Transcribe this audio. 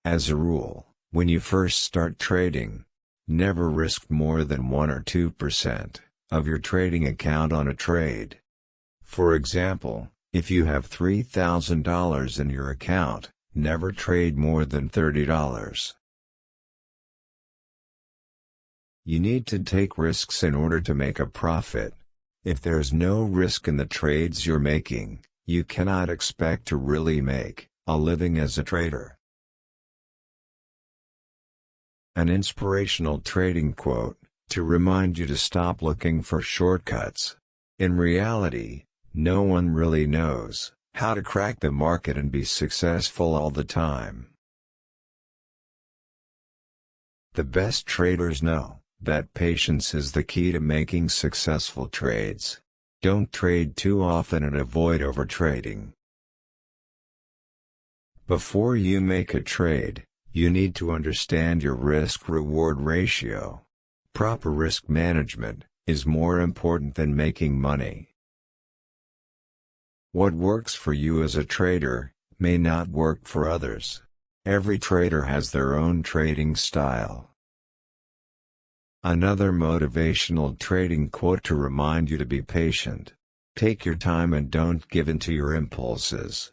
As a rule, when you first start trading, never risk more than 1 or 2% of your trading account on a trade. For example, if you have $3,000 in your account, never trade more than $30. You need to take risks in order to make a profit. If there's no risk in the trades you're making, you cannot expect to really make a living as a trader. An inspirational trading quote, to remind you to stop looking for shortcuts. In reality, no one really knows how to crack the market and be successful all the time. The best traders know that patience is the key to making successful trades. Don't trade too often and avoid overtrading. Before you make a trade, you need to understand your risk-reward ratio. Proper risk management is more important than making money. What works for you as a trader may not work for others. Every trader has their own trading style. Another motivational trading quote to remind you to be patient. Take your time and don't give in to your impulses.